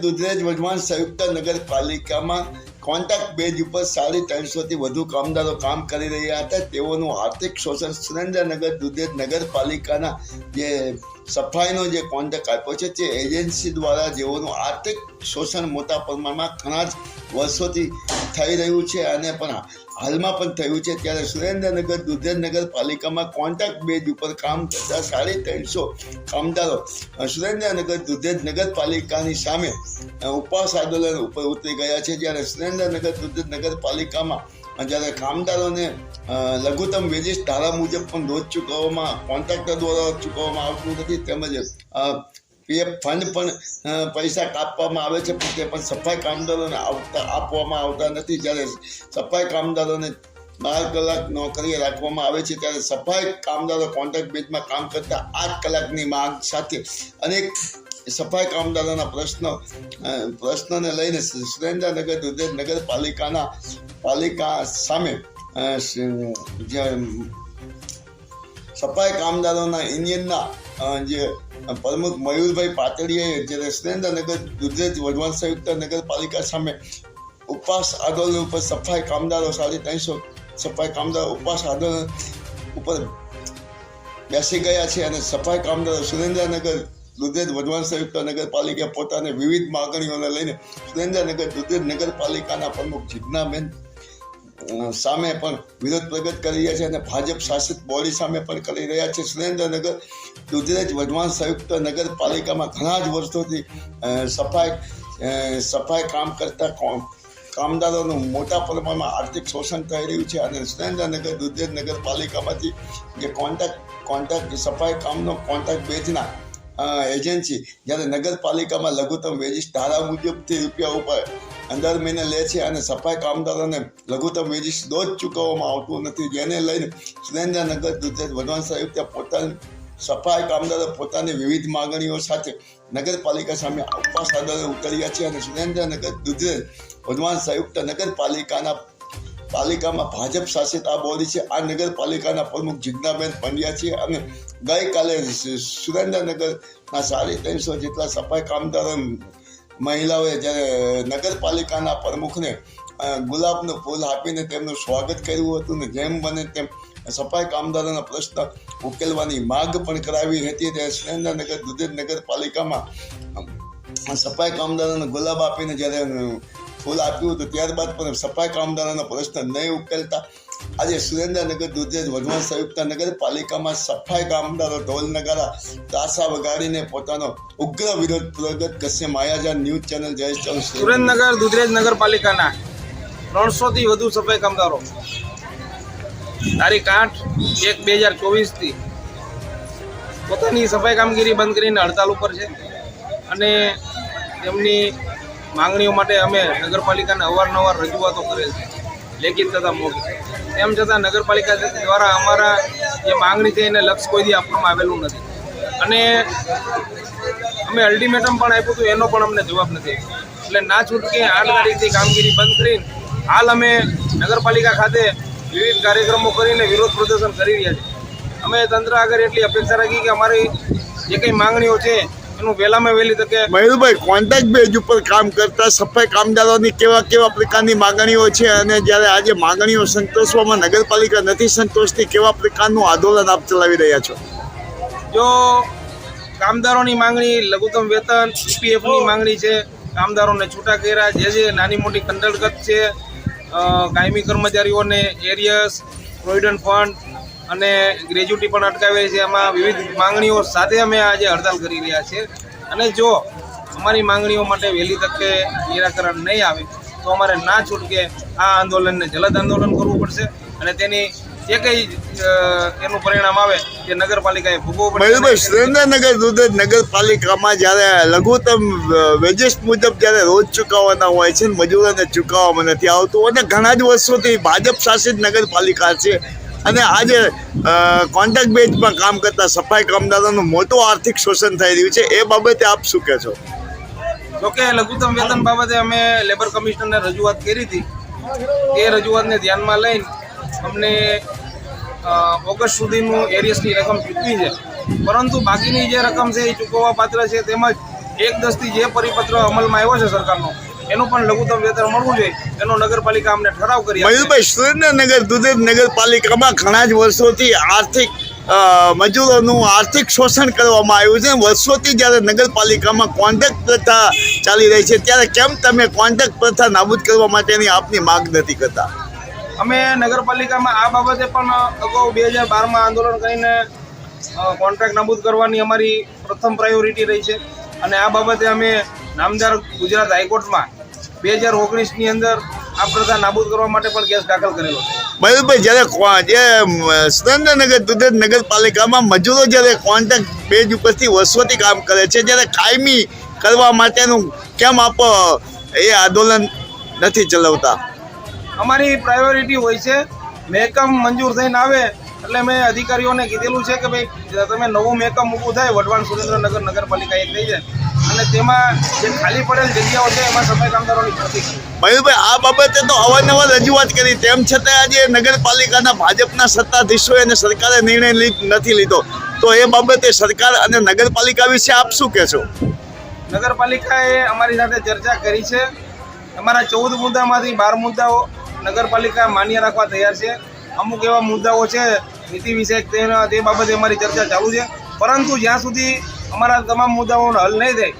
દુધરેજ વઢવાણ સંયુક્ત નગરપાલિકામાં contract base ઉપર 350થી વધુ કામદારો કામ કરી રહ્યા હતા. તેઓનું આર્થિક શોષણ સુરેન્દ્રનગર દુધરેજ નગરપાલિકાના જે સફાઈનો જે કોન્ટ્રાક્ટ આપ્યો છે તે એજન્સી દ્વારા જેઓનું આર્થિક શોષણ મોટા પ્રમાણમાં ઘણા જ વર્ષોથી થઈ રહ્યું છે અને પણ હાલમાં પણ થયું છે. ત્યારે સુરેન્દ્રનગર દુધરેજ નગરપાલિકામાં કોન્ટ્રાક્ટ બેઝ ઉપર કામ કરતા 350 કામદારો સુરેન્દ્રનગર દુધરેજ નગરપાલિકાની સામે ઉપવાસ આંદોલન ઉપર ઉતરી ગયા છે. જ્યારે સુરેન્દ્રનગર દુધરેજ નગરપાલિકામાં જ્યારે કામદારોને લઘુત્તમ વેજીસ ધારા મુજબ પણ રોજ ચૂકવવામાં કોન્ટ્રાક્ટર દ્વારા ચૂકવવામાં આવતું નથી, તેમજ પીએફ ફંડ પણ પૈસા કાપવામાં આવે છે, પણ તે પણ સફાઈ કામદારોને આપવામાં આવતા નથી. જ્યારે સફાઈ કામદારોને 12 કલાક નોકરીએ રાખવામાં આવે છે, ત્યારે સફાઈ કામદારો કોન્ટ્રાક્ટ બેઝમાં કામ કરતા 8 કલાકની માંગ સાથે અનેક સફાઈ કામદારોના પ્રશ્નોને લઈને સુરેન્દ્રનગર દુધરેજ નગરપાલિકા સામે સફાઈ કામદારોના યુનિયનના જે પ્રમુખ મયુરભાઈ પાટડીયાએ જ્યારે સુરેન્દ્રનગર દુધરેજ વઢવાણ સંયુક્ત નગરપાલિકા સામે ઉપવાસ આંદોલન ઉપર સફાઈ કામદારો 350 સફાઈ કામદારો ઉપવાસ આંદોલન ઉપર બેસી ગયા છે અને સફાઈ કામદારો સુરેન્દ્રનગર દુધરેજ વઢવાણ સંયુક્ત નગરપાલિકા પોતાને વિવિધ માગણીઓને લઈને સુરેન્દ્રનગર દુધરેજ નગરપાલિકાના પ્રમુખ જીજ્ઞાબેન સામે પણ વિરોધ પ્રગટ કરી રહ્યા છે અને ભાજપ શાસિત બોડી સામે પણ કરી રહ્યા છે. સુરેન્દ્રનગર દુધરેજ વઢવાણ સંયુક્ત નગરપાલિકામાં ઘણા જ વર્ષોથી સફાઈ કામ કરતા કામદારોનું મોટા પ્રમાણમાં આર્થિક શોષણ થઈ રહ્યું છે અને સુરેન્દ્રનગર દુધરેજ નગરપાલિકામાંથી જે કોન્ટ્રાક્ટ સફાઈ કામનો કોન્ટ્રાક્ટ બેઝના એજન્સી જ્યારે નગરપાલિકામાં લઘુત્તમ વેજીસ ધારા મુજબથી રૂપિયા ઉપર 15 મહિને લે છે અને સફાઈ કામદારોને લઘુત્તમ વેજીસ રોજ ચૂકવવામાં આવતું નથી, જેને લઈને સુરેન્દ્રનગર દુધરેજ વઢવાણ સંયુક્ત પોતાની સફાઈ કામદારો પોતાની વિવિધ માગણીઓ સાથે નગરપાલિકા સામે ઉપવાસ આંદોલન ઉતર્યા છે અને સુરેન્દ્રનગર દુધરેજ વઢવાણ સંયુક્ત નગરપાલિકામાં ભાજપ શાસિત આ બોડી છે. આ નગરપાલિકાના પ્રમુખ જીજ્ઞાબેન પંડ્યા છે અને ગઈકાલે સુરેન્દ્રનગરના 350 જેટલા સફાઈ કામદારો મહિલાઓએ જ્યારે નગરપાલિકાના પ્રમુખને ગુલાબનું ફૂલ આપીને તેમનું સ્વાગત કર્યું હતું ને જેમ બને તેમ સફાઈ કામદારોના પ્રશ્ન ઉકેલવાની માંગ પણ કરાવી હતી. ત્યારે સુરેન્દ્રનગર દુધરેજ નગરપાલિકામાં સફાઈ કામદારોને ગુલાબ આપીને જ્યારે ફૂલ આપ્યું હતું ત્યારબાદ પણ સફાઈ કામદારોના પ્રશ્ન નહીં ઉકેલતા આજે સુરેન્દ્રનગર દુધરેજ વઢવાણ સંયુક્ત નગરપાલિકામાં સફાઈ કામદારો ઢોલ નગારા તાશા વગાડીને પોતાનો ઉગ્ર વિરોધ પ્રગટ કરશે. માયાજાન ન્યૂઝ ચેનલ જયેશ ચૌહાણ. સુરેન્દ્રનગર દુધરેજ નગરપાલિકાના 300થી વધુ સફાઈ કામદારો તારીખ 8/1/2024થી પોતાની સફાઈ કામગીરી બંધ કરીને હડતાલ ઉપર છે અને તેમની માંગણીઓ માટે અમે નગરપાલિકાને અવારનવાર રજૂઆતો કરેલ છે, લેખિત તથા મૌખિક. તેમ છતાં નગરપાલિકા દ્વારા અમારા જે માંગણી છે એને લક્ષ્ય કોઈ દી આપવામાં આવેલું નથી અને અમે અલ્ટિમેટમ પણ આપ્યું હતું, એનો પણ અમને જવાબ નથી. એટલે ના છૂટકે 8 તારીખથી કામગીરી બંધ કરીને હાલ અમે નગરપાલિકા ખાતે વિવિધ કાર્યક્રમો કરીને વિરોધ પ્રદર્શન કરી રહ્યા છીએ. અમે તંત્ર આગળ એટલી અપેક્ષા રાખી કે અમારી જે કંઈ માંગણીઓ છે એનું વહેલામાં વહેલી તકે. મયુરભાઈ, કોન્ટ્રાક્ટ બેઝ ઉપર કામ કરતા સફાઈ કામદારોની કેવા પ્રકારની માંગણીઓ છે અને જ્યારે આજે માંગણીઓ સંતોષવામાં નગરપાલિકા નથી સંતોષતી, કેવા પ્રકારનું આંદોલન આપ ચલાવી રહ્યા છો? જો કામદારોની માંગણી લઘુત્તમ વેતન, પીએફની માંગણી છે, કામદારોને છૂટા કર્યા, જે નાની મોટી કંડલકત છે, કાયમી કર્મચારીઓને એરિયસ, પ્રોવિડન્ટ ફંડ અને ગ્રેજ્યુટી પણ અટકાવે છે. આમાં વિવિધ માંગણીઓ સાથે અમે આજે હડતાલ કરી રહ્યા છીએ અને જો અમારી માંગણીઓ માટે વહેલી તકે નિરાકરણ નહીં આવે તો અમારે ના છૂટકે આ આંદોલનને જલદ આંદોલન કરવું પડશે અને તેની જે કંઈ એનું પરિણામ આવે તે નગરપાલિકાએ ભોગવવું પડશે. સુરેન્દ્રનગર દુધરેજ નગરપાલિકામાં જ્યારે લઘુત્તમ વેજીસ મુજબ જ્યારે રોજ ચૂકવવાના હોય છે મજૂરોને ચૂકવવામાં નથી આવતું અને ઘણા જ વર્ષોથી ભાજપ શાસિત નગરપાલિકા છે અને આજે કોન્ટ્રાક્ટ બેઝમાં કામ કરતા સફાઈ કામદારોનું મોટું આર્થિક શોષણ થઈ રહ્યું છે, એ બાબતે આપ શું કહેશો? જોકે લઘુત્તમ વેતન બાબતે અમે લેબર કમિશનરને રજૂઆત કરી હતી. એ રજૂઆતને ધ્યાનમાં લઈને અમને ઓગસ્ટ સુધીનું એરિયસની રકમ ચૂકવી છે, પરંતુ બાકીની જે રકમ છે એ ચૂકવવા પાત્ર છે. તેમજ 1/10 જે પરિપત્ર અમલમાં આવ્યો છે સરકારનો એનું પણ લઘુત્તમ વેતન મળવું જોઈએ એનો નગરપાલિકા અમને ઠરાવ કરી આપે. મયુરભાઈ, સુરેન્દ્રનગર દુધેજ નગરપાલિકામાં ઘણા જ વર્ષોથી આર્થિક મજૂરોનું આર્થિક શોષણ કરવામાં આવ્યું છે. વર્ષોથી જ્યારે નગરપાલિકામાં કોન્ટ્રાક્ટ પ્રથા ચાલી રહી છે ત્યારે કેમ તમે કોન્ટ્રાક્ટ પ્રથા નાબૂદ કરવા માટેની આપની માંગ નથી કરતા? અમે નગરપાલિકામાં આ બાબતે પણ અગાઉ 2012માં આંદોલન કરીને કોન્ટ્રાક્ટ નાબૂદ કરવાની અમારી પ્રથમ પ્રાયોરિટી રહી છે અને આ બાબતે અમે નામદાર ગુજરાત હાઈકોર્ટમાં 2019ની અંદર આ પ્રથા નાબૂદ કરવા માટે પણ કેસ દાખલ કરેલો છે. મયુરભાઈ, જ્યારે સુરેન્દ્રનગર દુધેજ નગરપાલિકામાં મજૂરો જ્યારે કોન્ટ્રાક્ટ બેઝ ઉપરથી વર્ષોથી કામ કરે છે જ્યારે કાયમી કરવા માટેનું કેમ આપ એ આંદોલન નથી ચલાવતા? અમારી પ્રાયોરિટી હોય છે મહેકમ મંજૂર થઈને આવે એટલે મેં અધિકારીઓને કીધેલું છે કે ભાઈ તમે નવું મહેકમ ઊભું થાય વઢવાણ સુરેન્દ્રનગર નગરપાલિકા એક થઈ જાય અને તેમાં જે ખાલી પડેલ જગ્યાઓ છે એમાં સફાઈ કામદારોની ભરતી કરવી. મયુરભાઈ, આ બાબતે તો અવારનવાર રજૂઆત કરી, તેમ છતાં આજે નગરપાલિકાના ભાજપના સત્તાધીશોએ અને સરકારે નિર્ણય નથી લીધો, તો એ બાબતે સરકાર અને નગરપાલિકા વિશે આપ શું કહેશો? નગરપાલિકાએ અમારી સાથે ચર્ચા કરી છે. અમારા 14 મુદ્દામાંથી 12 મુદ્દાઓ નગરપાલિકા માન્ય રાખવા તૈયાર છે. અમુક એવા મુદ્દાઓ છે નીતિ વિષયક તે બાબતે અમારી ચર્ચા ચાલુ છે, પરંતુ જ્યાં સુધી અમારા તમામ મુદ્દાઓનો હલ નહીં થાય